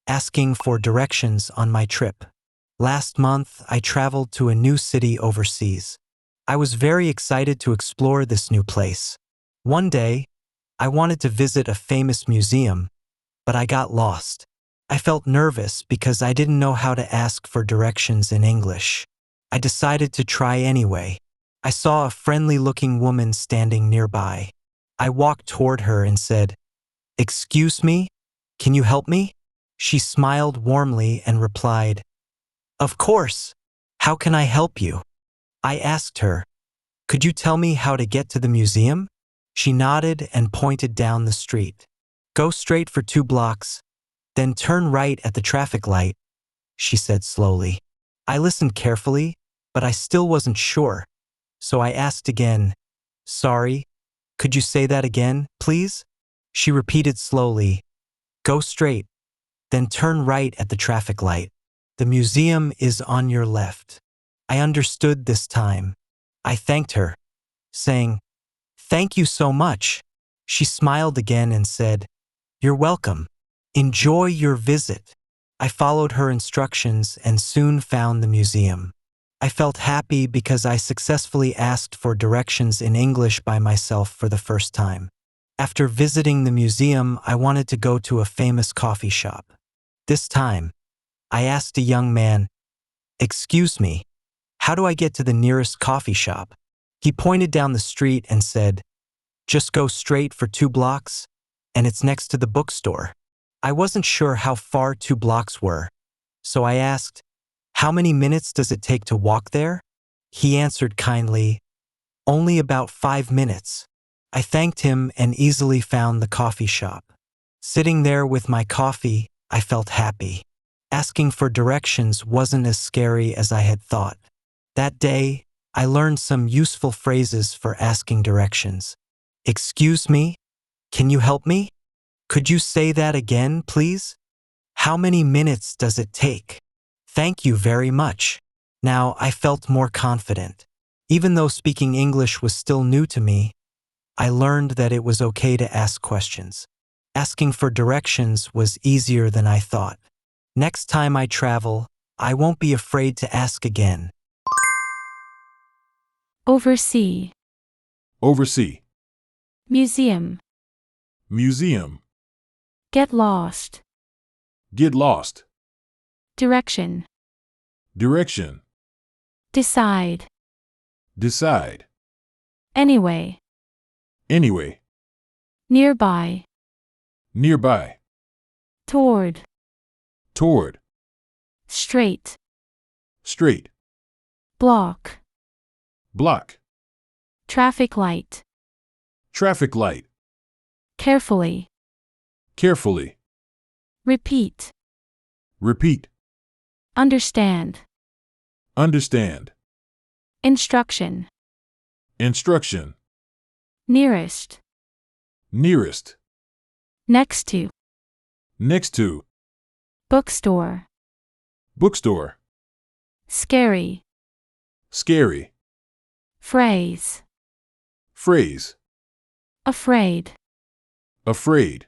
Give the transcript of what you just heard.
asking for directions on my trip. Last month, I traveled to a new city overseas. I was very excited to explore this new place. One day, I wanted to visit a famous museum, but I got lost. I felt nervous because I didn't know how to ask for directions in English. I decided to try anyway. I saw a friendly-looking woman standing nearby. I walked toward her and said, "Excuse me, can you help me?" She smiled warmly and replied, "Of course. How can I help you?" I asked her, "Could you tell me how to get to the museum?" She nodded and pointed down the street. "Go straight for 2 blocks, then turn right at the traffic light," she said slowly. I listened carefully, but I still wasn't sure, so I asked again, "Sorry, could you say that again, please?" She repeated slowly, "Go straight, then turn right at the traffic light. The museum is on your left." I understood this time. I thanked her, saying, "Thank you so much." She smiled again and said, "You're welcome. Enjoy your visit." I followed her instructions and soon found the museum. I felt happy because I successfully asked for directions in English by myself for the first time. After visiting the museum, I wanted to go to a famous coffee shop. This time, I asked a young man, "Excuse me, how do I get to the nearest coffee shop?" He pointed down the street and said, "Just go straight for 2 blocks, and it's next to the bookstore." I wasn't sure how far 2 blocks were, so I asked, "How many minutes does it take to walk there?" He answered kindly, "Only about 5 minutes." I thanked him and easily found the coffee shop. Sitting there with my coffee, I felt happy. Asking for directions wasn't as scary as I had thought. That day, I learned some useful phrases for asking directions. "Excuse me, can you help me? Could you say that again, please? How many minutes does it take? Thank you very much." Now I felt more confident. Even though speaking English was still new to me, I learned that it was okay to ask questions. Asking for directions was easier than I thought. Next time I travel, I won't be afraid to ask again. Oversee. Oversee. Museum. Museum. Get lost. Get lost. Direction. Direction. Decide. Decide. Anyway. Anyway. Nearby. Nearby. Toward. Toward. Straight. Straight. Block. Block. Traffic light. Traffic light. Carefully. Carefully. Repeat. Repeat. Understand. Understand. Instruction. Instruction. Nearest. Nearest. Next to. Next to. Bookstore. Bookstore. Scary. Scary. Phrase. Phrase. Afraid. Afraid.